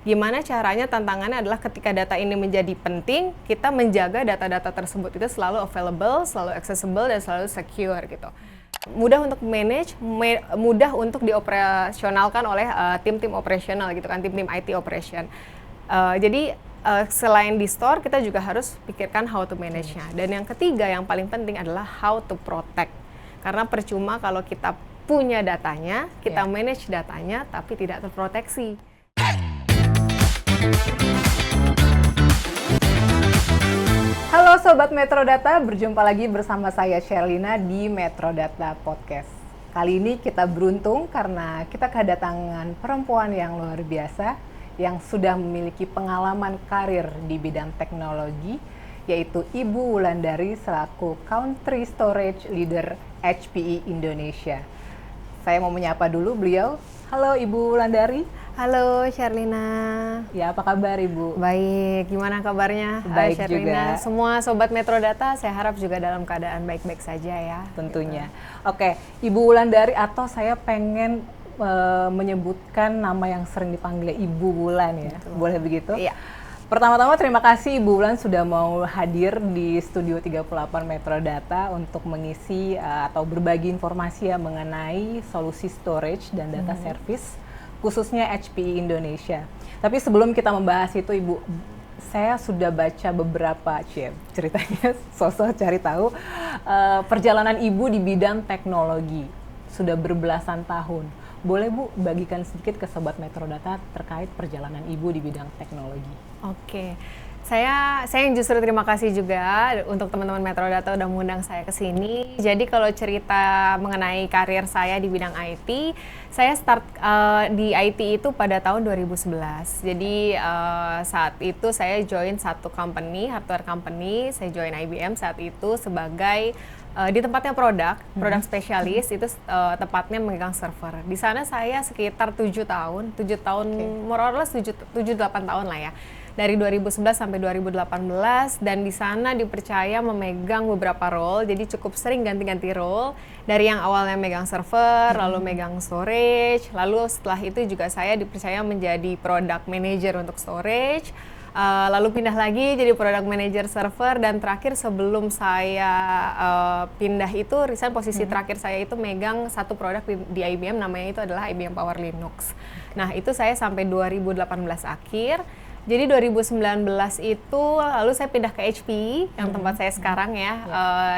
Gimana caranya, tantangannya adalah ketika data ini menjadi penting, kita menjaga data-data tersebut itu selalu available, selalu accessible, dan selalu secure gitu. Mudah untuk manage, mudah untuk dioperasionalkan oleh tim-tim operasional gitu kan, tim-tim IT operation. Jadi selain di store, kita juga harus pikirkan how to manage-nya. Dan yang ketiga, yang paling penting adalah how to protect. Karena percuma kalau kita punya datanya, kita manage datanya, tapi tidak terproteksi. Halo Sobat Metrodata, berjumpa lagi bersama saya Sherlina di Metrodata Podcast. Kali ini kita beruntung karena kita kedatangan perempuan yang luar biasa yang sudah memiliki pengalaman karir di bidang teknologi, yaitu Ibu Wulandari selaku Country Storage Leader HPE Indonesia. Saya mau menyapa dulu beliau. Halo Ibu Wulandari. Halo Sherlina. Ya, apa kabar Ibu? Baik, gimana kabarnya? Baik Sherlina. juga. Semua Sobat Metrodata, saya harap juga dalam keadaan baik-baik saja ya. Tentunya. Gitu. Oke, Ibu Wulandari, atau saya pengen menyebutkan nama yang sering dipanggil Ibu Wulan ya. Betul. Boleh begitu? Iya. Pertama-tama terima kasih Ibu Wulan sudah mau hadir di Studio 38 Metrodata untuk mengisi atau berbagi informasi ya mengenai solusi storage dan data service, khususnya HPE Indonesia. Tapi sebelum kita membahas itu Ibu, saya sudah baca beberapa ceritanya, sosok cari tahu perjalanan Ibu di bidang teknologi sudah berbelasan tahun. Boleh Bu bagikan sedikit ke Sobat Metrodata terkait perjalanan Ibu di bidang teknologi? Oke. Saya yang justru terima kasih juga untuk teman-teman Metrodata udah mengundang saya ke sini. Jadi kalau cerita mengenai karir saya di bidang IT, saya start di IT itu pada tahun 2011. Jadi saat itu saya join satu company, hardware company. Saya join IBM saat itu sebagai di tempatnya produk spesialis, itu tepatnya memegang server. Di sana saya sekitar 7 tahun, more or less 7-8 tahun lah ya. Dari 2011 sampai 2018, dan di sana dipercaya memegang beberapa role, jadi cukup sering ganti-ganti role. Dari yang awalnya megang server, lalu megang storage, lalu setelah itu juga saya dipercaya menjadi product manager untuk storage, lalu pindah lagi jadi product manager server, dan terakhir sebelum saya pindah itu, resign, posisi terakhir saya itu megang satu produk di IBM, namanya itu adalah IBM Power Linux. Nah itu saya sampai 2018 akhir. Jadi 2019 itu lalu saya pindah ke HPE yang tempat saya sekarang ya,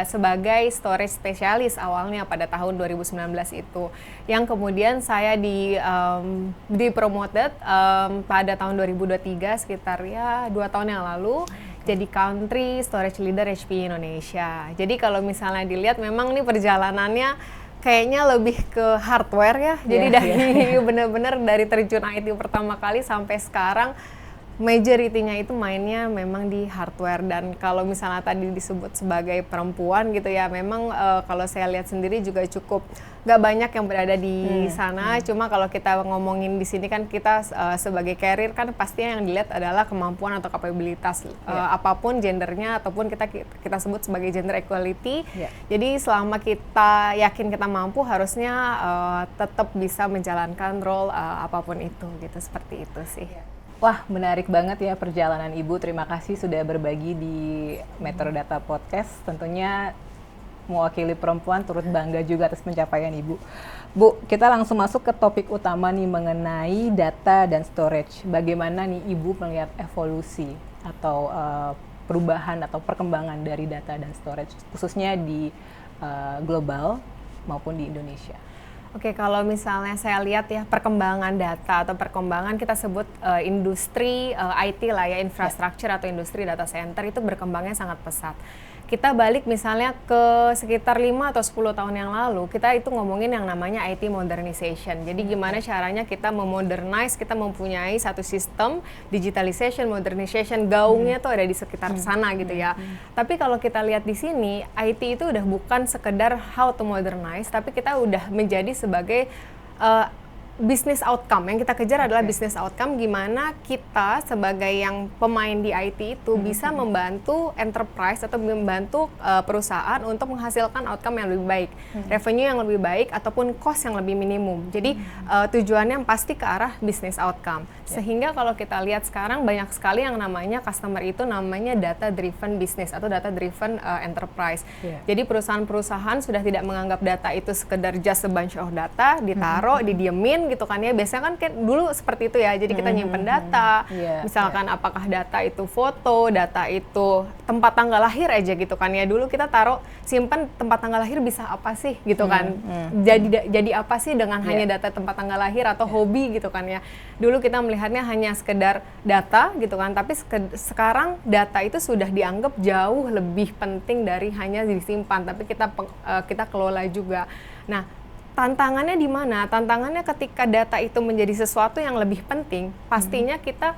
sebagai storage spesialis awalnya pada tahun 2019 itu. Yang kemudian saya di-promoted pada tahun 2023, sekitar ya 2 tahun yang lalu, jadi Country Storage Leader HPE Indonesia. Jadi kalau misalnya dilihat memang nih perjalanannya kayaknya lebih ke hardware ya. Jadi benar-benar dari terjun IT pertama kali sampai sekarang, majority-nya itu mainnya memang di hardware. Dan kalau misalnya tadi disebut sebagai perempuan gitu ya, memang kalau saya lihat sendiri juga cukup nggak banyak yang berada di sana. Cuma kalau kita ngomongin di sini kan kita sebagai carrier kan pastinya yang dilihat adalah kemampuan atau kapabilitas, apapun gendernya ataupun kita sebut sebagai gender equality. Jadi selama kita yakin kita mampu, harusnya tetap bisa menjalankan role apapun itu gitu, seperti itu sih. Wah, menarik banget ya perjalanan Ibu. Terima kasih sudah berbagi di Metrodata Podcast. Tentunya mewakili perempuan turut bangga juga atas pencapaian Ibu. Bu, kita langsung masuk ke topik utama nih mengenai data dan storage. Bagaimana nih Ibu melihat evolusi atau perubahan atau perkembangan dari data dan storage, khususnya di global maupun di Indonesia? Oke, kalau misalnya saya lihat ya perkembangan data atau perkembangan kita sebut industri IT lah ya, infrastruktur atau industri data center itu berkembangnya sangat pesat. Kita balik misalnya ke sekitar 5 atau 10 tahun yang lalu, kita itu ngomongin yang namanya IT modernization. Jadi gimana caranya kita memodernize, kita mempunyai satu sistem digitalization, modernization, gaungnya tuh ada di sekitar sana gitu ya. Tapi kalau kita lihat di sini, IT itu udah bukan sekedar how to modernize, tapi kita udah menjadi sebagai business outcome yang kita kejar adalah business outcome, gimana kita sebagai yang pemain di IT itu bisa membantu enterprise atau membantu perusahaan untuk menghasilkan outcome yang lebih baik, revenue yang lebih baik ataupun cost yang lebih minimum. Jadi tujuannya yang pasti ke arah business outcome. Sehingga kalau kita lihat sekarang banyak sekali yang namanya customer itu namanya data driven business atau data driven enterprise. Jadi perusahaan-perusahaan sudah tidak menganggap data itu sekedar just a bunch of data, ditaruh, didiemin gitu kan ya. Biasanya kan dulu seperti itu ya. Jadi kita nyimpen data, misalkan apakah data itu foto, data itu tempat tanggal lahir aja gitu kan ya. Dulu kita taruh, simpen tempat tanggal lahir bisa apa sih gitu kan. Jadi apa sih dengan hanya data tempat tanggal lahir atau hobi gitu kan ya. Dulu kita melihatnya hanya sekedar data gitu kan, tapi sekarang data itu sudah dianggap jauh lebih penting dari hanya disimpan, tapi kita kelola juga. Nah, tantangannya di mana? Tantangannya ketika data itu menjadi sesuatu yang lebih penting, pastinya kita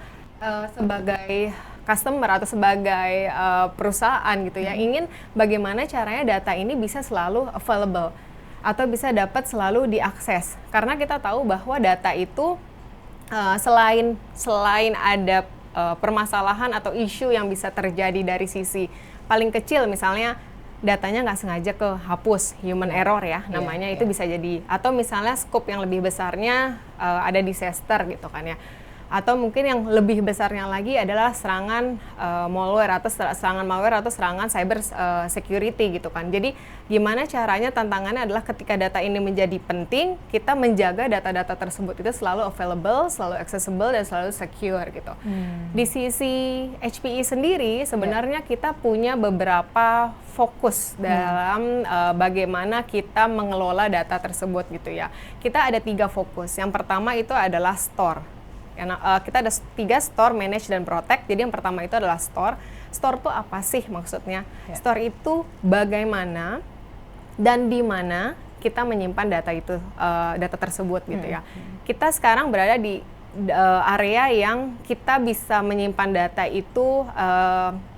sebagai customer atau sebagai perusahaan gitu ya, ingin bagaimana caranya data ini bisa selalu available atau bisa dapat selalu diakses. Karena kita tahu bahwa data itu selain ada permasalahan atau isu yang bisa terjadi dari sisi paling kecil, misalnya datanya nggak sengaja kehapus, human error ya namanya, itu bisa jadi. Atau misalnya scope yang lebih besarnya ada disaster gitu kan ya. Atau mungkin yang lebih besarnya lagi adalah serangan malware atau serangan cyber security gitu kan. Jadi gimana caranya, tantangannya adalah ketika data ini menjadi penting, kita menjaga data-data tersebut itu selalu available, selalu accessible, dan selalu secure gitu. Di sisi HPE sendiri sebenarnya kita punya beberapa fokus dalam bagaimana kita mengelola data tersebut gitu ya. Kita ada 3 fokus. Yang pertama itu adalah store. Kita ada 3 store, manage, dan protect. Jadi yang pertama itu adalah store. Store itu apa sih maksudnya? Store itu bagaimana dan di mana kita menyimpan data itu, data tersebut gitu ya. Kita sekarang berada di area yang kita bisa menyimpan data itu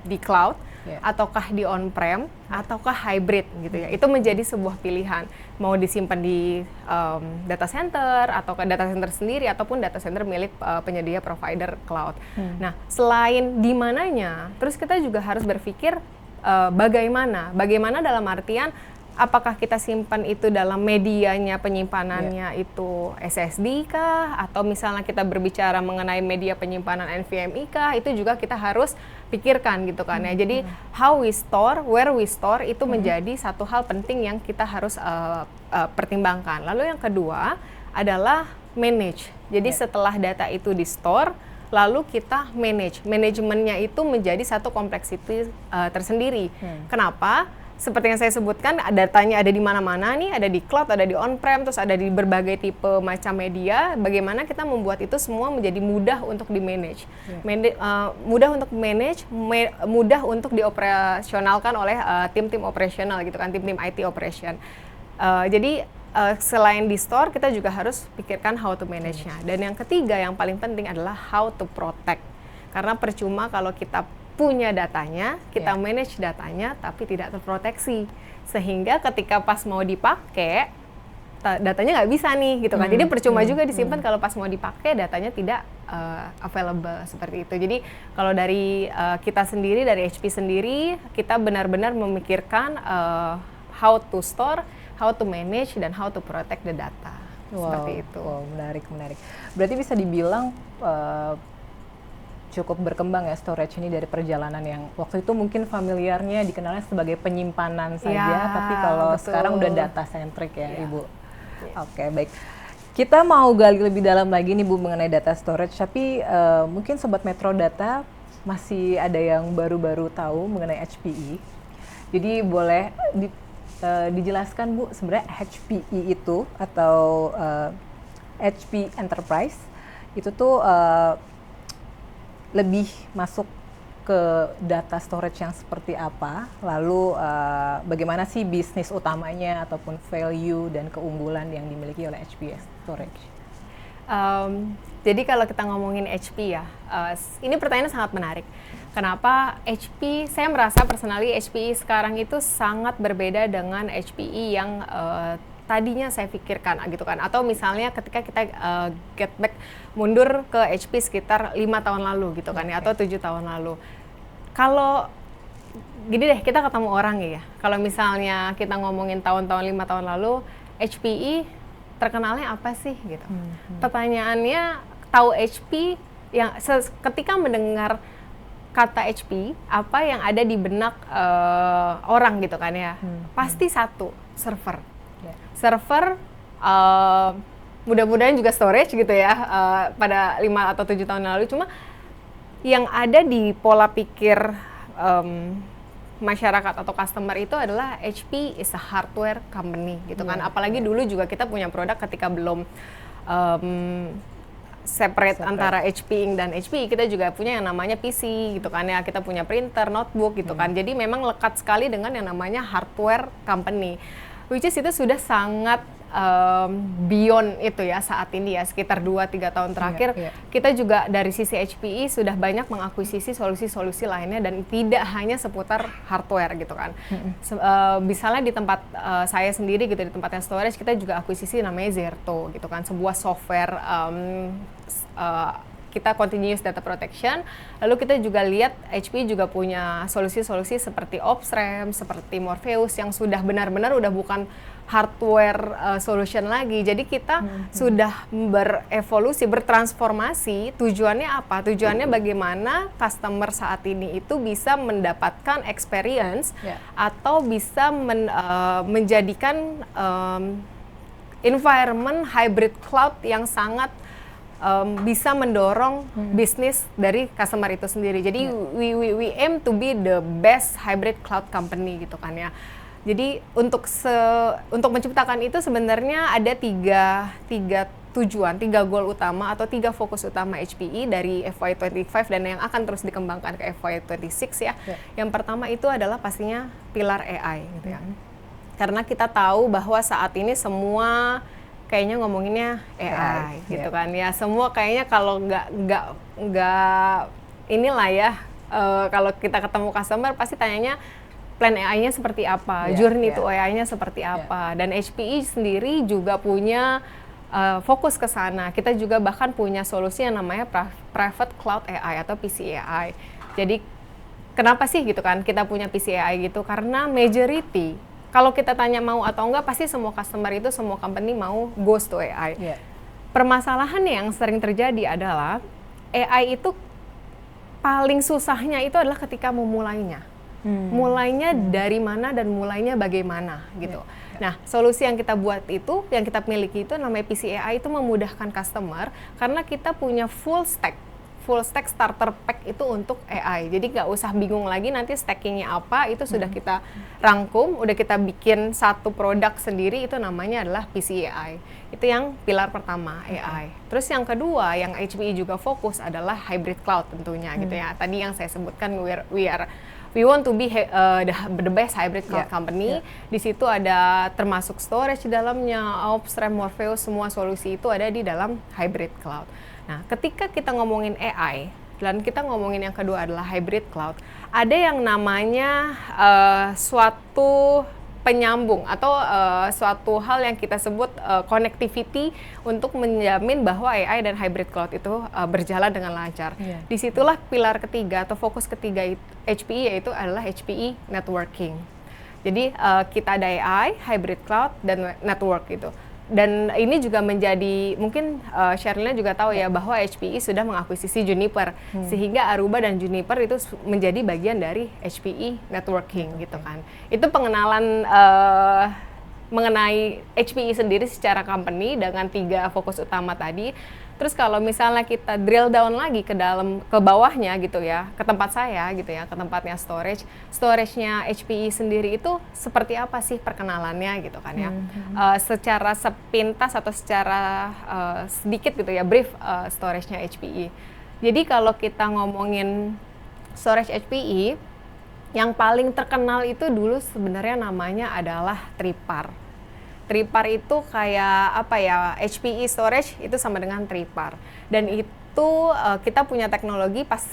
di cloud, ataukah di on-prem, ataukah hybrid gitu ya. Itu menjadi sebuah pilihan. Mau disimpan di data center, atau ke data center sendiri, ataupun data center milik penyedia provider cloud. Nah, selain di mananya, terus kita juga harus berpikir bagaimana dalam artian, apakah kita simpan itu dalam medianya penyimpanannya itu SSD kah? Atau misalnya kita berbicara mengenai media penyimpanan NVMe kah? Itu juga kita harus pikirkan gitu kan ya. Jadi how we store, where we store itu menjadi satu hal penting yang kita harus pertimbangkan. Lalu yang kedua adalah manage. Jadi setelah data itu di store, lalu kita manage. Manajemennya itu menjadi satu kompleksiti tersendiri. Kenapa? Seperti yang saya sebutkan, datanya ada di mana-mana nih, ada di cloud, ada di on-prem, terus ada di berbagai tipe macam media. Bagaimana kita membuat itu semua menjadi mudah untuk di-manage. Mudah untuk manage, mudah untuk dioperasionalkan oleh tim-tim operasional gitu kan, tim-tim IT operation. Jadi selain di store, kita juga harus pikirkan how to manage-nya. Dan yang ketiga, yang paling penting adalah how to protect. Karena percuma kalau kita punya datanya, kita manage datanya, tapi tidak terproteksi. Sehingga ketika pas mau dipakai, datanya nggak bisa nih, gitu kan. Jadi percuma juga disimpan kalau pas mau dipakai, datanya tidak available, seperti itu. Jadi kalau dari kita sendiri, dari HP sendiri, kita benar-benar memikirkan how to store, how to manage, dan how to protect the data. Seperti itu. Wow, menarik. Berarti bisa dibilang cukup berkembang ya storage ini dari perjalanan yang waktu itu mungkin familiarnya dikenalnya sebagai penyimpanan saja, tapi kalau sekarang udah data centric ya, Ibu. Oke, baik. Kita mau gali lebih dalam lagi nih Bu mengenai data storage, tapi mungkin Sobat Metro Data masih ada yang baru-baru tahu mengenai HPE. Jadi boleh dijelaskan Bu, sebenarnya HPE itu atau HP Enterprise itu tuh lebih masuk ke data storage yang seperti apa, lalu bagaimana sih bisnis utamanya ataupun value dan keunggulan yang dimiliki oleh HP Storage? Jadi kalau kita ngomongin HP ya, ini pertanyaan sangat menarik. Kenapa HP, saya merasa personally HPE sekarang itu sangat berbeda dengan HPE yang tadinya saya pikirkan gitu kan. Atau misalnya ketika kita get back mundur ke HP sekitar 5 tahun lalu gitu kan ya, atau 7 tahun lalu. Kalau gini deh, kita ketemu orang ya. Kalau misalnya kita ngomongin tahun-tahun 5 tahun lalu, HPE terkenalnya apa sih gitu. Pertanyaannya, tahu HP yang ketika mendengar kata HP, apa yang ada di benak orang gitu kan ya. Pasti satu, server. Server, mudah-mudahan juga storage gitu ya, pada 5 atau 7 tahun lalu. Cuma yang ada di pola pikir masyarakat atau customer itu adalah HP is a hardware company gitu kan. Apalagi dulu juga kita punya produk ketika belum separate antara HP Inc. dan HPE, kita juga punya yang namanya PC gitu kan ya, kita punya printer, notebook gitu kan. Jadi memang lekat sekali dengan yang namanya hardware company, which is itu sudah sangat beyond itu ya saat ini ya, sekitar 2-3 tahun terakhir. Kita juga dari sisi HPE sudah banyak mengakuisisi solusi-solusi lainnya dan tidak hanya seputar hardware gitu kan. Misalnya di tempat saya sendiri gitu, di tempatnya storage, kita juga akuisisi namanya Zerto gitu kan, sebuah software kita continuous data protection. Lalu kita juga lihat HP juga punya solusi-solusi seperti OpsRam, seperti Morpheus yang sudah benar-benar udah bukan hardware solution lagi. Jadi kita sudah berevolusi, bertransformasi. Tujuannya apa? Tujuannya bagaimana customer saat ini itu bisa mendapatkan experience atau bisa menjadikan environment hybrid cloud yang sangat bisa mendorong bisnis dari customer itu sendiri. Jadi we aim to be the best hybrid cloud company gitu kan ya. Jadi untuk menciptakan itu sebenarnya ada tiga tujuan, 3 goal utama atau 3 fokus utama HPE dari FY25 dan yang akan terus dikembangkan ke FY26 ya. Yang pertama itu adalah pastinya pilar AI gitu ya. Karena kita tahu bahwa saat ini semua kayaknya ngomonginnya AI gitu kan ya. Semua kayaknya kalau nggak inilah ya, kalau kita ketemu customer pasti tanyanya plan AI-nya seperti apa, journey to AI-nya seperti apa. Dan HPE sendiri juga punya fokus ke sana. Kita juga bahkan punya solusi yang namanya Private Cloud AI atau PCAI. Jadi kenapa sih gitu kan kita punya PCAI gitu? Karena majority, kalau kita tanya mau atau enggak, pasti semua customer itu, semua company mau goes to AI. Permasalahan yang sering terjadi adalah AI itu paling susahnya itu adalah ketika memulainya. Mulainya dari mana dan mulainya bagaimana gitu. Nah, solusi yang kita buat itu, yang kita miliki itu namanya PCAI, itu memudahkan customer karena kita punya full stack starter pack itu untuk AI. Jadi nggak usah bingung lagi nanti stackingnya apa, itu sudah kita rangkum, udah kita bikin satu produk sendiri, itu namanya adalah PCAI. Itu yang pilar pertama, AI. Terus yang kedua, yang HPE juga fokus adalah hybrid cloud tentunya gitu ya. Tadi yang saya sebutkan, we want to be the best hybrid cloud company. Di situ ada termasuk storage di dalamnya, OpsRam, Morpheus, semua solusi itu ada di dalam hybrid cloud. Nah, ketika kita ngomongin AI dan kita ngomongin yang kedua adalah hybrid cloud, ada yang namanya suatu penyambung atau suatu hal yang kita sebut connectivity untuk menjamin bahwa AI dan hybrid cloud itu berjalan dengan lancar. Disitulah pilar ketiga atau fokus ketiga HPE, yaitu adalah HPE networking. Jadi kita ada AI, hybrid cloud, dan network gitu. Dan ini juga menjadi, mungkin Sherilyn juga tahu ya, bahwa HPE sudah mengakuisisi Juniper, sehingga Aruba dan Juniper itu menjadi bagian dari HPE networking gitu kan. Itu pengenalan mengenai HPE sendiri secara company dengan 3 fokus utama tadi. Terus kalau misalnya kita drill down lagi ke bawahnya gitu ya, ke tempat saya gitu ya, ke tempatnya storage-nya HPE sendiri itu seperti apa sih perkenalannya gitu kan ya. Secara sepintas atau secara sedikit gitu ya, brief storage-nya HPE. Jadi kalau kita ngomongin storage HPE, yang paling terkenal itu dulu sebenarnya namanya adalah Tripar. Tripar itu kayak apa ya, HPE storage itu sama dengan Tripar. Dan itu kita punya teknologi pas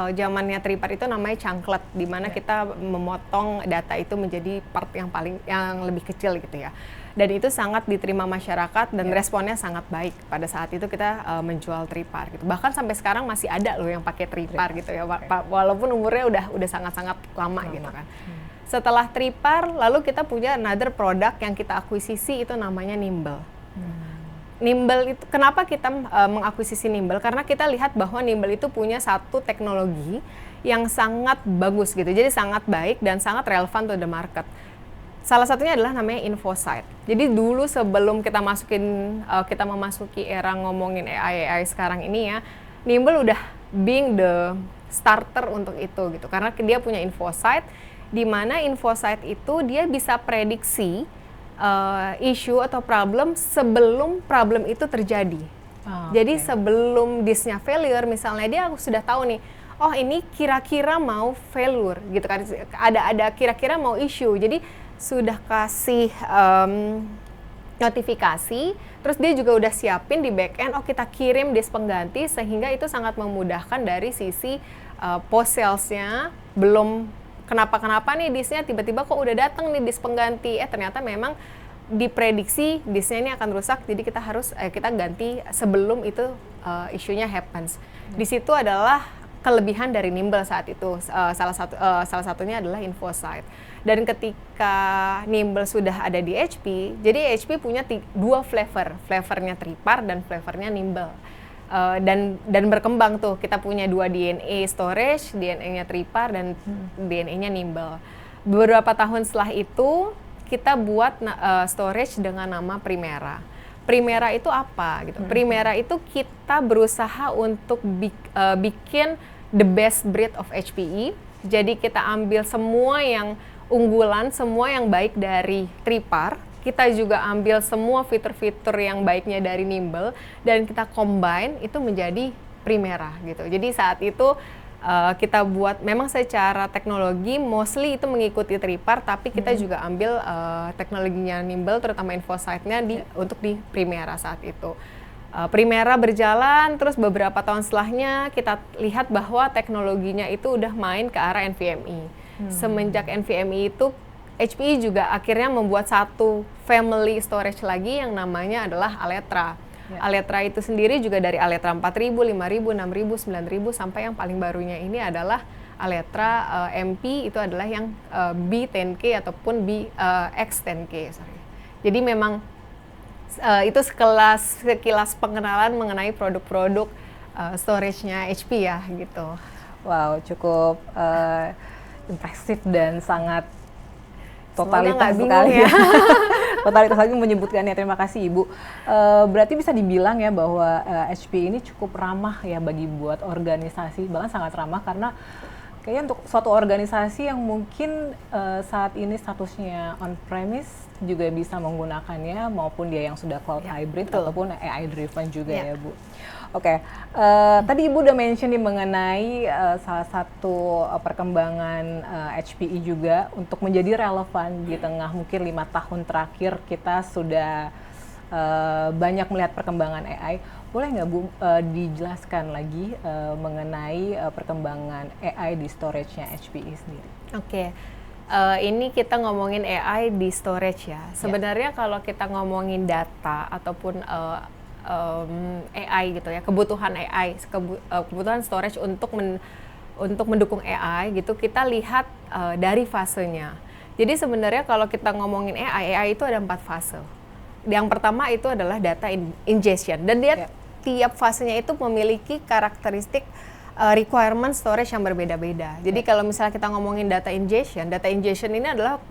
zamannya Tripar itu namanya Chunklet, di mana kita memotong data itu menjadi part yang lebih kecil gitu ya. dan itu sangat diterima masyarakat dan responnya sangat baik pada saat itu kita menjual tripar gitu. Bahkan sampai sekarang masih ada loh yang pakai tripar gitu ya Pak, walaupun umurnya udah sangat-sangat lama gitu kan. Setelah tripar lalu kita punya another produk yang kita akuisisi, itu namanya Nimble. Nimble itu kenapa kita mengakuisisi Nimble? Karena kita lihat bahwa Nimble itu punya satu teknologi yang sangat bagus gitu, jadi sangat baik dan sangat relevan to the market. Salah satunya adalah namanya InfoSight. Jadi dulu sebelum kita memasuki era ngomongin AI sekarang ini ya, Nimble udah being the starter untuk itu gitu. Karena dia punya InfoSight, di mana InfoSight itu dia bisa prediksi isu atau problem sebelum problem itu terjadi. Jadi sebelum disknya failure, misalnya dia sudah tahu nih, oh ini kira-kira mau failure gitu kan, ada kira-kira mau isu. Jadi sudah kasih notifikasi, terus dia juga udah siapin di back end, oh kita kirim disk pengganti, sehingga itu sangat memudahkan dari sisi post salesnya. Belum kenapa-kenapa nih disknya, tiba-tiba kok udah datang nih disk pengganti, ternyata memang diprediksi disknya ini akan rusak, jadi kita harus kita ganti sebelum itu isunya happens. Di situ adalah kelebihan dari Nimble saat itu. Salah satunya adalah InfoSight. Dan ketika Nimble sudah ada di HP, jadi HP punya dua flavornya tripar dan flavornya Nimble. Dan berkembang tuh, kita punya dua DNA storage, DNA-nya tripar dan DNA-nya Nimble. Beberapa tahun setelah itu kita buat storage dengan nama Primera. Primera itu apa gitu? Primera itu kita berusaha untuk bikin the best breed of HPE. Jadi kita ambil semua yang unggulan, semua yang baik dari tripar, kita juga ambil semua fitur-fitur yang baiknya dari Nimble, dan kita combine itu menjadi Primera gitu. Jadi saat itu kita buat, memang secara teknologi mostly itu mengikuti tripar, tapi kita juga ambil teknologinya Nimble, terutama InfoSight-nya untuk di Primera saat itu. Primera berjalan, terus beberapa tahun setelahnya kita lihat bahwa teknologinya itu udah main ke arah NVMe. Semenjak NVMe itu, HPE juga akhirnya membuat satu family storage lagi yang namanya adalah Alletra. Alletra itu sendiri juga dari Alletra 4000, 5000, 6000, 9000 sampai yang paling barunya ini adalah Alletra MP, itu adalah yang B10K ataupun X10K. Jadi memang itu sekilas pengenalan mengenai produk-produk storage-nya HP ya gitu. Wow, cukup impresif dan sangat totalitas sekali ya. Totalitas lagi menyebutkannya. Terima kasih Ibu. Berarti bisa dibilang ya bahwa HP ini cukup ramah ya bagi buat organisasi, bahkan sangat ramah, karena kayaknya untuk suatu organisasi yang mungkin saat ini statusnya on-premise juga bisa menggunakannya, maupun dia yang sudah cloud hybrid ataupun AI driven juga ya Bu. Oke, tadi Ibu udah mention nih mengenai salah satu perkembangan HPE juga untuk menjadi relevan di tengah mungkin 5 tahun terakhir kita sudah banyak melihat perkembangan AI. Boleh nggak Bu dijelaskan lagi mengenai perkembangan AI di storage-nya HPE sendiri? Oke. Ini kita ngomongin AI di storage ya. Sebenarnya kalau kita ngomongin data ataupun AI gitu ya, kebutuhan AI, kebutuhan storage untuk mendukung AI gitu, kita lihat dari fasenya. Jadi sebenarnya kalau kita ngomongin AI itu ada 4 fase. Yang pertama itu adalah data ingestion, dan dia tiap fasenya itu memiliki karakteristik requirement storage yang berbeda-beda. Jadi kalau misalnya kita ngomongin data ingestion ini adalah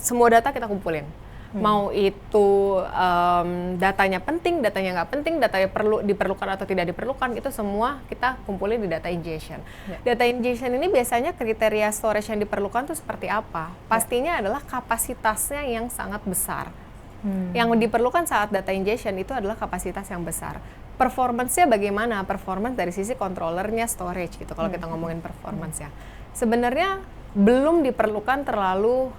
semua data kita kumpulin. Mau itu datanya penting, datanya nggak penting, datanya diperlukan atau tidak diperlukan, itu semua kita kumpulin di data ingestion. Data ingestion ini biasanya kriteria storage yang diperlukan tuh seperti apa? Pastinya adalah kapasitasnya yang sangat besar. Yang diperlukan saat data ingestion itu adalah kapasitas yang besar. Performance-nya bagaimana? Performance dari sisi controllernya storage gitu, kalau kita ngomongin performance ya. Sebenarnya belum diperlukan terlalu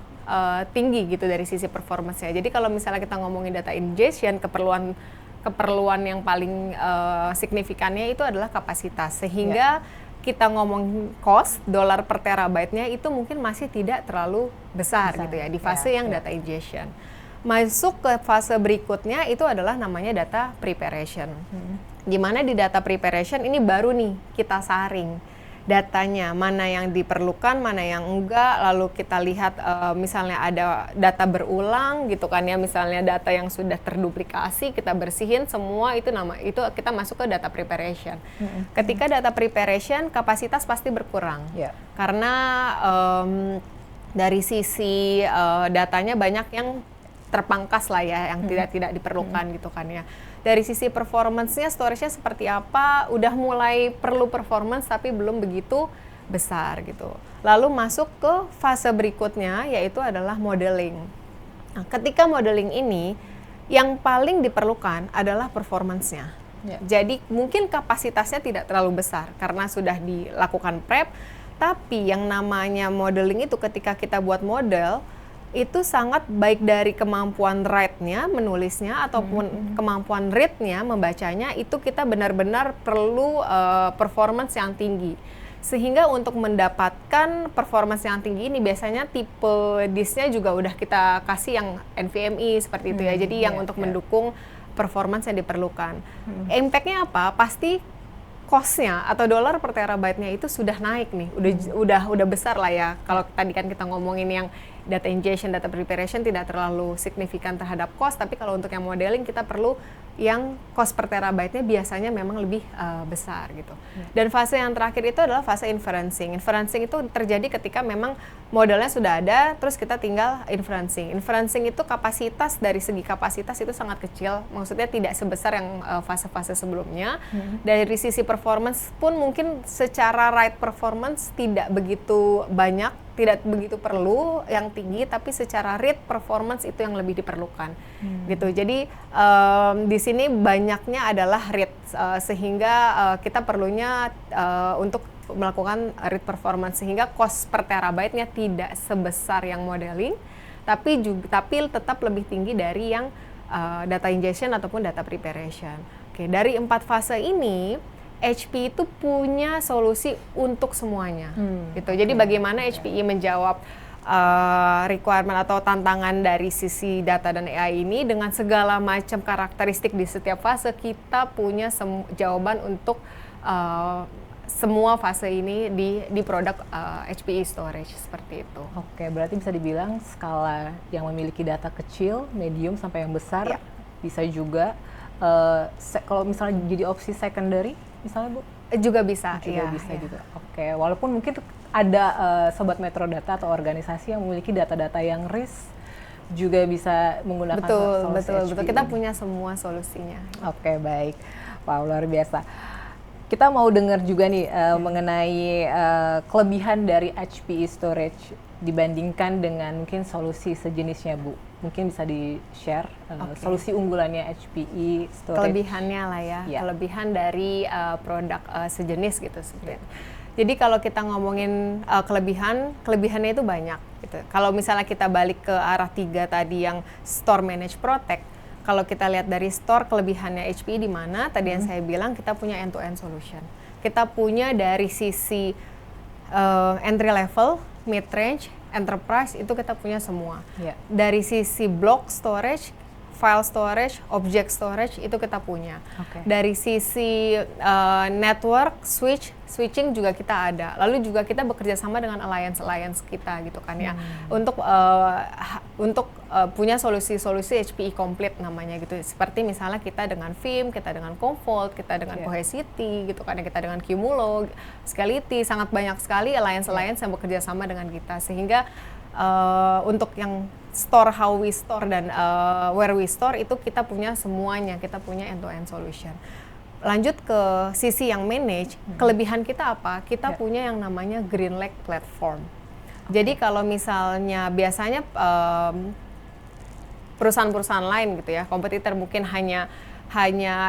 tinggi gitu dari sisi performance-nya. Jadi kalau misalnya kita ngomongin data ingestion, keperluan yang paling signifikannya itu adalah kapasitas. Sehingga kita ngomong cost, dolar per terabyte-nya itu mungkin masih tidak terlalu besar gitu ya, di fase yang data ingestion. Masuk ke fase berikutnya itu adalah namanya data preparation. Gimana di data preparation ini baru nih kita saring datanya, mana yang diperlukan, mana yang enggak, lalu kita lihat misalnya ada data berulang gitu kan ya, misalnya data yang sudah terduplikasi kita bersihin semua, itu kita masuk ke data preparation. Ketika data preparation kapasitas pasti berkurang. Karena dari sisi datanya banyak yang terpangkas lah ya, yang tidak diperlukan gitu kan ya. Dari sisi performance-nya, storage-nya seperti apa, udah mulai perlu performance tapi belum begitu besar gitu. Lalu masuk ke fase berikutnya yaitu adalah modeling. Nah, ketika modeling ini yang paling diperlukan adalah performance-nya. Jadi mungkin kapasitasnya tidak terlalu besar karena sudah dilakukan prep, tapi yang namanya modeling itu ketika kita buat model itu sangat baik dari kemampuan write-nya, menulisnya, ataupun kemampuan read-nya, membacanya, itu kita benar-benar perlu performance yang tinggi. Sehingga untuk mendapatkan performance yang tinggi ini biasanya tipe disknya juga udah kita kasih yang NVMe seperti itu ya. Jadi yang untuk mendukung performance yang diperlukan. Impact-nya apa? Pasti cost-nya atau dolar per terabyte-nya itu sudah naik nih, udah besar lah ya. Kalau tadi kan kita ngomongin yang data ingestion, data preparation tidak terlalu signifikan terhadap cost, tapi kalau untuk yang modeling kita perlu yang cost per terabyte-nya biasanya memang lebih besar gitu. Dan fase yang terakhir itu adalah fase inferencing. Inferencing itu terjadi ketika memang modelnya sudah ada, terus kita tinggal inferencing. Inferencing itu kapasitas, dari segi kapasitas itu sangat kecil, maksudnya tidak sebesar yang fase-fase sebelumnya. Dari sisi performance pun mungkin secara write performance tidak begitu banyak, tidak begitu perlu yang tinggi, tapi secara read performance itu yang lebih diperlukan gitu. Jadi di sini banyaknya adalah read, sehingga kita perlunya untuk melakukan read performance, sehingga cost per terabyte-nya tidak sebesar yang modeling, tapi tetap lebih tinggi dari yang data ingestion ataupun data preparation. Oke, dari 4 fase ini HP itu punya solusi untuk semuanya, gitu. Jadi bagaimana HPE menjawab requirement atau tantangan dari sisi data dan AI ini dengan segala macam karakteristik di setiap fase, kita punya jawaban untuk semua fase ini di produk HPE Storage seperti itu. Oke, berarti bisa dibilang skala yang memiliki data kecil, medium sampai yang besar, bisa juga kalau misalnya jadi opsi secondary. Misalnya Bu? Juga bisa. Bisa juga. Oke, walaupun mungkin ada Sobat Metro Data atau organisasi yang memiliki data-data yang RIS juga bisa menggunakan solusi HPE. Betul. Kita punya semua solusinya. Oke, baik. Wow, luar biasa. Kita mau dengar juga nih mengenai kelebihan dari HPE Storage dibandingkan dengan mungkin solusi sejenisnya, Bu. Mungkin bisa di-share solusi unggulannya HPE Storage. Kelebihannya lah ya, kelebihan dari produk sejenis gitu sebenarnya. Jadi kalau kita ngomongin kelebihannya itu banyak gitu. Kalau misalnya kita balik ke arah 3 tadi yang Store, Manage, Protect, kalau kita lihat dari Store, kelebihannya HPE di mana? Tadi yang saya bilang kita punya end-to-end solution. Kita punya dari sisi entry level, mid range, enterprise, itu kita punya semua. Dari sisi block storage, file storage, object storage, itu kita punya. Dari sisi network, switching juga kita ada. Lalu juga kita bekerja sama dengan alliance kita gitu kan ya. Untuk punya solusi-solusi HPE komplit namanya gitu. Seperti misalnya kita dengan Veeam, kita dengan Commvault, kita dengan Cohesity gitu kan ya, kita dengan Cumulo, Scality, sangat banyak sekali alliance yang bekerja sama dengan kita, sehingga untuk yang store, how we store dan where we store itu kita punya semuanya, kita punya end-to-end solution. Lanjut ke sisi yang manage, kelebihan kita apa? Kita punya yang namanya GreenLake platform. Jadi kalau misalnya biasanya perusahaan-perusahaan lain gitu ya, kompetitor mungkin hanya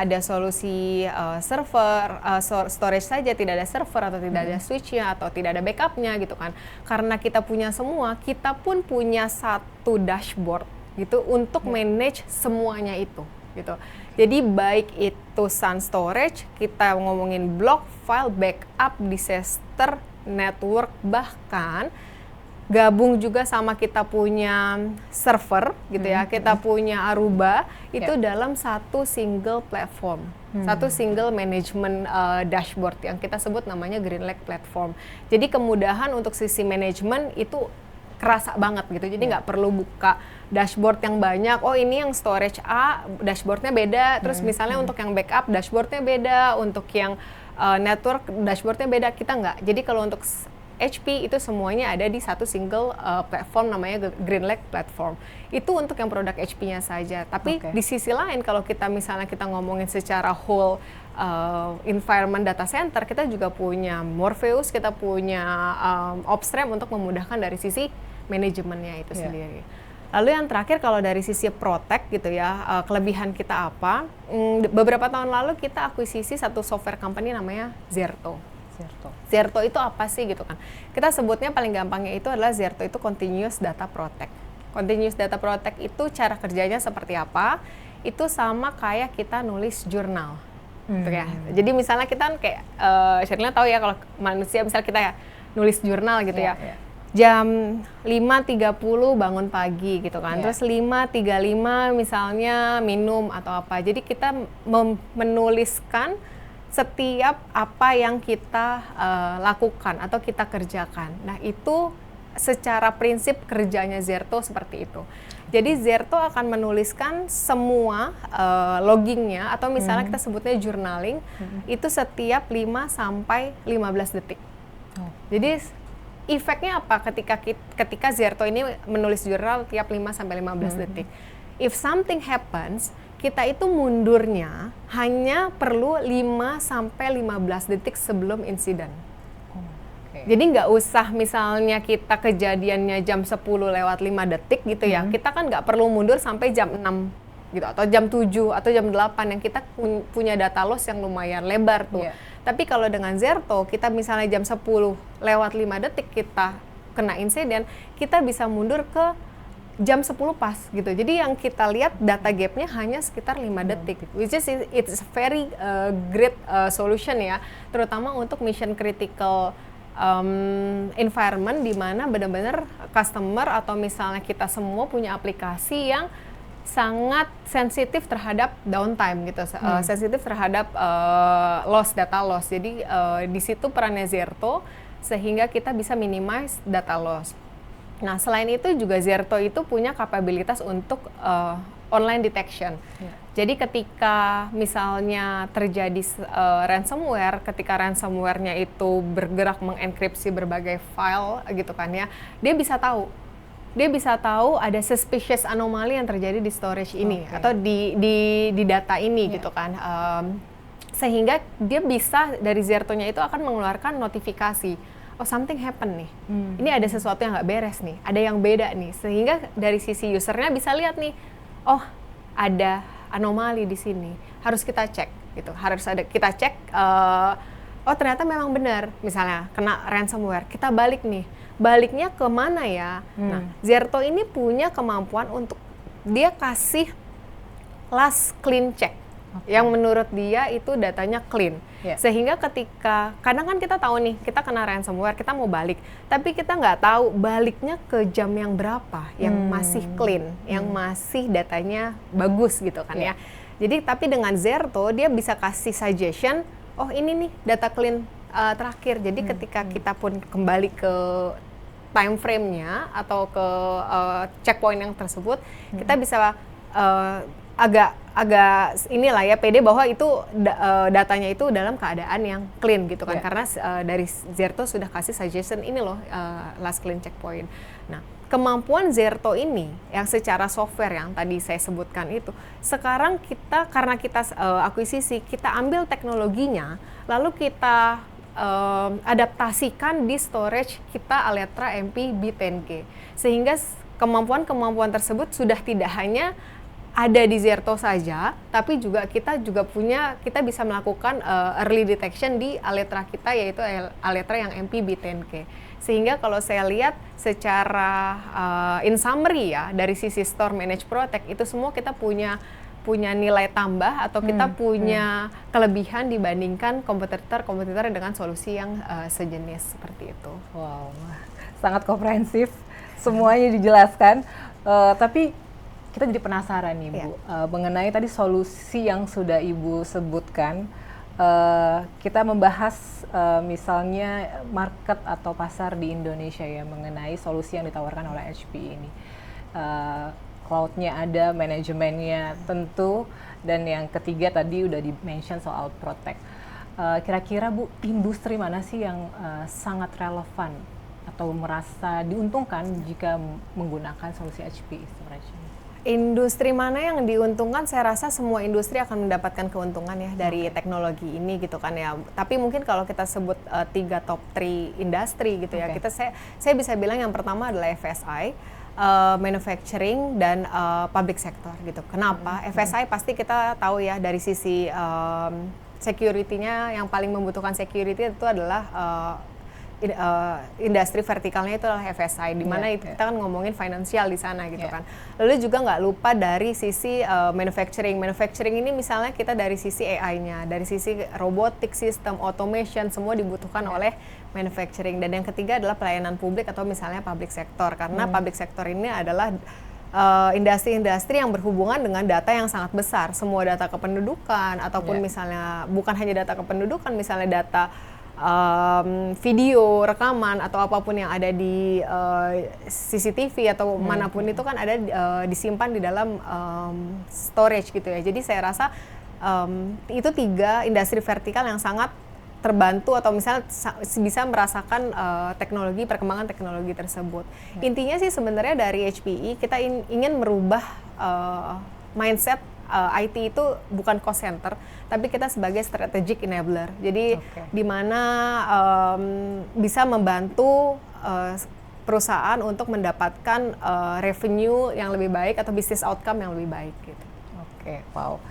ada solusi server, storage saja, tidak ada server atau tidak ada switch-nya atau tidak ada backup-nya gitu kan. Karena kita punya semua, kita pun punya satu dashboard gitu untuk manage semuanya itu gitu. Jadi baik itu Sun Storage, kita ngomongin block, file, backup, disaster, network, bahkan gabung juga sama kita punya server gitu ya, kita punya Aruba itu dalam satu single platform, satu single management dashboard yang kita sebut namanya GreenLake platform. Jadi kemudahan untuk sisi manajemen itu kerasa banget gitu, jadi nggak perlu buka dashboard yang banyak. Oh ini yang storage A, dashboardnya beda. Terus misalnya untuk yang backup, dashboardnya beda. Untuk yang network, dashboardnya beda. Kita nggak. Jadi kalau untuk HP itu semuanya ada di satu single platform namanya GreenLake platform. Itu untuk yang produk HP-nya saja. Tapi di sisi lain kalau kita misalnya kita ngomongin secara whole environment data center, kita juga punya Morpheus, kita punya Opsrem untuk memudahkan dari sisi manajemennya itu sendiri. Lalu yang terakhir kalau dari sisi Protect gitu ya, kelebihan kita apa? Beberapa tahun lalu kita akuisisi satu software company namanya Zerto. Zerto itu apa sih gitu kan? Kita sebutnya paling gampangnya itu adalah Zerto itu Continuous Data Protect. Continuous Data Protect itu cara kerjanya seperti apa? Itu sama kayak kita nulis jurnal. Gitu ya. Jadi misalnya kita kan kayak, Sherlina tahu ya kalau manusia misalnya kita ya, nulis jurnal gitu ya. Jam 5.30 bangun pagi gitu kan. Terus 5.35 misalnya minum atau apa. Jadi kita menuliskan setiap apa yang kita lakukan atau kita kerjakan. Nah itu secara prinsip kerjanya Zerto seperti itu. Jadi Zerto akan menuliskan semua loggingnya atau misalnya kita sebutnya journaling itu setiap 5 sampai 15 detik. Jadi efeknya apa ketika Zerto ini menulis jurnal tiap 5 sampai 15 detik. If something happens, kita itu mundurnya hanya perlu 5 sampai 15 detik sebelum insiden. Jadi nggak usah misalnya kita kejadiannya jam 10 lewat 5 detik gitu ya, kita kan nggak perlu mundur sampai jam 6 gitu, atau jam 7 atau jam 8 yang kita punya data loss yang lumayan lebar tuh. Tapi kalau dengan Zerto, kita misalnya jam 10 lewat 5 detik kita kena insiden, kita bisa mundur ke jam 10 pas gitu. Jadi yang kita lihat data gapnya hanya sekitar 5 detik. Which is it's very great solution ya, terutama untuk mission critical environment di mana benar-benar customer atau misalnya kita semua punya aplikasi yang sangat sensitif terhadap downtime gitu, sensitif terhadap data loss. Jadi di situ perannya Zerto sehingga kita bisa minimize data loss. Nah, selain itu juga Zerto itu punya kapabilitas untuk online detection. Jadi ketika misalnya terjadi ransomware, ketika ransomware-nya itu bergerak mengenkripsi berbagai file gitu kan ya, dia bisa tahu ada suspicious anomali yang terjadi di storage ini atau di data ini gitu kan. Sehingga dia bisa dari Zerto-nya itu akan mengeluarkan notifikasi. Oh, something happen nih. Ini ada sesuatu yang nggak beres nih, ada yang beda nih. Sehingga dari sisi usernya bisa lihat nih, oh ada anomali di sini, harus kita cek gitu. Kita cek, oh ternyata memang benar. Misalnya kena ransomware, kita balik nih. Baliknya ke mana ya? Nah, Zerto ini punya kemampuan untuk dia kasih last clean check. Yang menurut dia itu datanya clean. Sehingga ketika, kadang kan kita tahu nih, kita kena ransomware, kita mau balik. Tapi kita nggak tahu baliknya ke jam yang berapa, yang masih clean, yang masih datanya bagus gitu kan ya. Jadi tapi dengan Zerto, dia bisa kasih suggestion, oh ini nih data clean terakhir. Jadi ketika kita pun kembali ke time frame-nya atau ke checkpoint yang tersebut, kita bisa agak inilah ya pede bahwa itu datanya itu dalam keadaan yang clean gitu kan, karena dari Zerto sudah kasih suggestion ini loh last clean checkpoint. Nah, kemampuan Zerto ini yang secara software yang tadi saya sebutkan itu, sekarang karena kita akuisisi, kita ambil teknologinya lalu kita adaptasikan di storage kita Alletra MP B10K, sehingga kemampuan-kemampuan tersebut sudah tidak hanya ada di Zerto saja, tapi juga kita bisa melakukan early detection di Alletra kita, yaitu Alletra yang MP B10K. Sehingga kalau saya lihat secara in summary ya, dari sisi Store Manage Protect itu semua kita punya nilai tambah atau kita punya kelebihan dibandingkan kompetitor dengan solusi yang sejenis seperti itu. Wow, sangat komprehensif, semuanya dijelaskan. Tapi kita jadi penasaran nih Bu, mengenai tadi solusi yang sudah Ibu sebutkan. Kita membahas misalnya market atau pasar di Indonesia ya, mengenai solusi yang ditawarkan oleh HPE ini. Cloud-nya ada, manajemennya tentu, dan yang ketiga tadi udah di-mention soal Protect. Kira-kira Bu, industri mana sih yang sangat relevan atau merasa diuntungkan jika menggunakan solusi HPE storage ini? Industri mana yang diuntungkan? Saya rasa semua industri akan mendapatkan keuntungan ya dari teknologi ini gitu kan ya. Tapi mungkin kalau kita sebut 3 top 3 industri gitu ya, saya bisa bilang yang pertama adalah FSI, manufacturing, dan public sector gitu. Kenapa? FSI pasti kita tahu ya dari sisi security-nya, yang paling membutuhkan security itu adalah industri vertikalnya itu adalah FSI, di mana kita kan ngomongin finansial di sana gitu kan. Lalu juga nggak lupa dari sisi manufacturing. Manufacturing ini misalnya kita dari sisi AI-nya, dari sisi robotic system, automation, semua dibutuhkan oleh manufacturing. Dan yang ketiga adalah pelayanan publik atau misalnya public sector, karena public sector ini adalah industri-industri yang berhubungan dengan data yang sangat besar, semua data kependudukan ataupun misalnya bukan hanya data kependudukan, misalnya data video, rekaman atau apapun yang ada di CCTV atau manapun itu kan ada disimpan di dalam storage gitu ya. Jadi saya rasa itu 3 industri vertikal yang sangat terbantu atau misalnya bisa merasakan perkembangan teknologi tersebut. Intinya sih sebenarnya dari HPE kita ingin merubah mindset IT itu bukan cost center, tapi kita sebagai strategic enabler. Jadi di mana bisa membantu perusahaan untuk mendapatkan revenue yang lebih baik atau business outcome yang lebih baik gitu. Wow.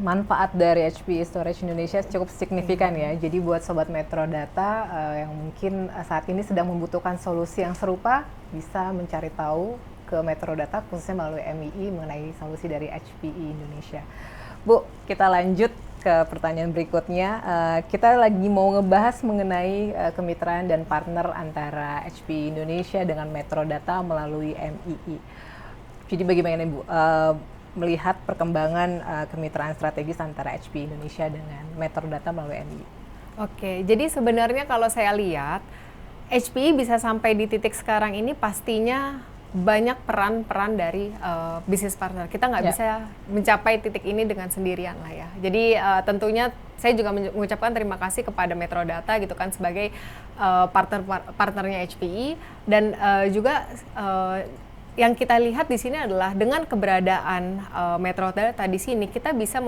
Manfaat dari HPE Storage Indonesia cukup signifikan ya. Jadi buat Sobat Metro Data yang mungkin saat ini sedang membutuhkan solusi yang serupa, bisa mencari tahu ke Metro Data khususnya melalui MII mengenai solusi dari HPE Indonesia. Bu, kita lanjut ke pertanyaan berikutnya. Kita lagi mau ngebahas mengenai kemitraan dan partner antara HPE Indonesia dengan Metro Data melalui MII. Jadi bagaimana Bu melihat perkembangan kemitraan strategis antara HPE Indonesia dengan Metro Data melalui MII? Jadi sebenarnya kalau saya lihat HPE bisa sampai di titik sekarang ini pastinya banyak peran-peran dari bisnis partner. Kita nggak bisa mencapai titik ini dengan sendirian lah ya. Jadi tentunya saya juga mengucapkan terima kasih kepada Metro Data gitu kan sebagai partnernya HPE, dan juga yang kita lihat di sini adalah dengan keberadaan Metro Data di sini kita bisa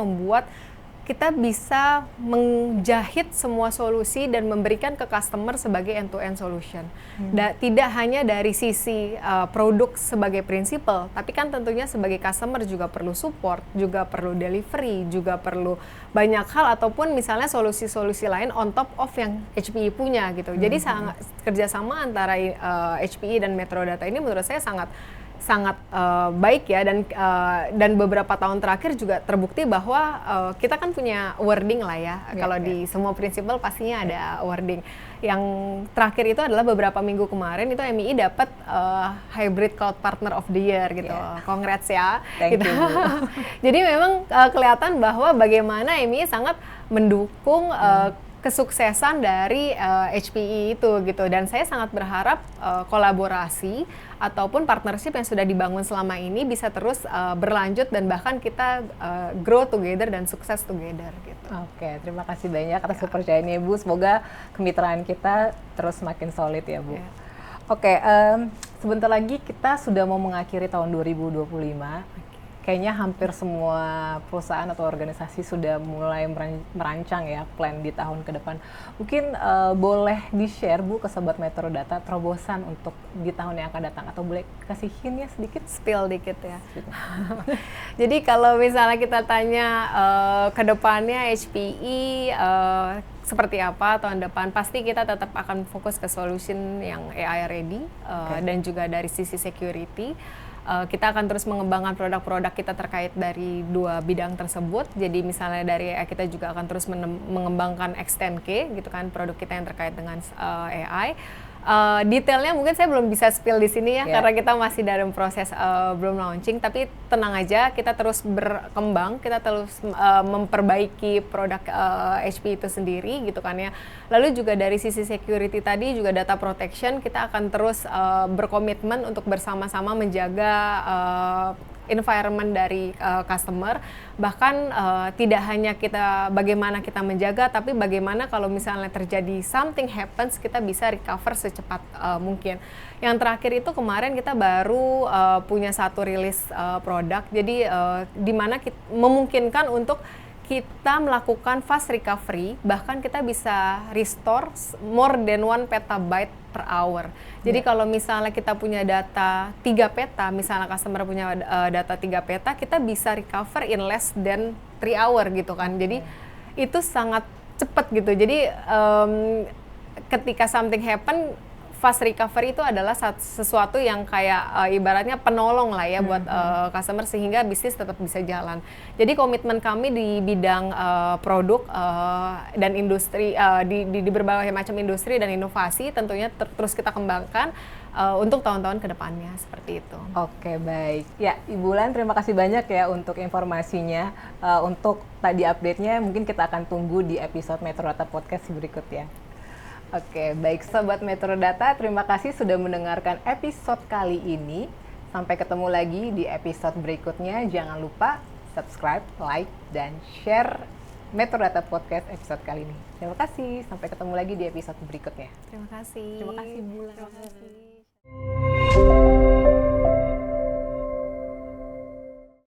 menjahit semua solusi dan memberikan ke customer sebagai end-to-end solution. Tidak hanya dari sisi produk sebagai prinsipal, tapi kan tentunya sebagai customer juga perlu support, juga perlu delivery, juga perlu banyak hal ataupun misalnya solusi-solusi lain on top of yang HPE punya gitu. Jadi kerjasama antara HPE dan Metro Data ini menurut saya sangat baik ya, dan beberapa tahun terakhir juga terbukti bahwa kita kan punya wording lah ya. Kalau di semua prinsipal pastinya ada wording. Yang terakhir itu adalah beberapa minggu kemarin itu MII dapat Hybrid Cloud Partner of the Year gitu. Congrats ya. Thank gitu. you. Jadi memang kelihatan bahwa bagaimana MII sangat mendukung kesuksesan dari HPE itu gitu, dan saya sangat berharap kolaborasi ataupun partnership yang sudah dibangun selama ini bisa terus berlanjut dan bahkan kita grow together dan sukses together gitu. Terima kasih banyak atas kepercayaannya Bu. Semoga kemitraan kita terus makin solid ya Bu. Sebentar lagi kita sudah mau mengakhiri tahun 2025. Kayaknya hampir semua perusahaan atau organisasi sudah mulai merancang ya plan di tahun ke depan. Mungkin boleh di-share Bu ke Sobat Metro Data terobosan untuk di tahun yang akan datang, atau boleh kasih hint ya sedikit? Spill dikit ya. Jadi kalau misalnya kita tanya ke depannya HPE seperti apa tahun depan, pasti kita tetap akan fokus ke solution yang AI ready dan juga dari sisi security. Kita akan terus mengembangkan produk-produk kita terkait dari 2 bidang tersebut. Jadi misalnya dari kita juga akan terus mengembangkan X10K gitu kan, produk kita yang terkait dengan AI. Detailnya mungkin saya belum bisa spill di sini ya, Yeah. karena kita masih dalam proses belum launching. Tapi tenang aja, kita terus berkembang, kita terus memperbaiki produk HP itu sendiri gitu kan ya. Lalu juga dari sisi security tadi, juga data protection, kita akan terus berkomitmen untuk bersama-sama menjaga environment dari customer. Bahkan tidak hanya kita bagaimana kita menjaga, tapi bagaimana kalau misalnya terjadi something happens, kita bisa recover secepat mungkin. Yang terakhir itu kemarin kita baru punya satu rilis produk, jadi di mana memungkinkan untuk kita melakukan fast recovery, bahkan kita bisa restore more than 1 petabyte per hour. Jadi kalau misalnya kita punya data 3 peta, misalnya customer punya data 3 peta, kita bisa recover in less than 3 hour gitu kan. Jadi itu sangat cepat gitu. Jadi ketika something happen, fast recovery itu adalah sesuatu yang kayak ibaratnya penolong lah ya buat customer, sehingga bisnis tetap bisa jalan. Jadi komitmen kami di bidang produk dan industri, di berbagai macam industri dan inovasi tentunya terus kita kembangkan untuk tahun-tahun ke depannya, seperti itu. Oke, baik. Ya, Ibu Wulan, terima kasih banyak ya untuk informasinya. Untuk tadi update-nya mungkin kita akan tunggu di episode Metro Data Podcast berikutnya. Oke, baik Sobat Metro Data, terima kasih sudah mendengarkan episode kali ini. Sampai ketemu lagi di episode berikutnya. Jangan lupa subscribe, like, dan share Metro Data Podcast episode kali ini. Terima kasih, sampai ketemu lagi di episode berikutnya. Terima kasih. Terima kasih, Bu Wulan. Terima kasih.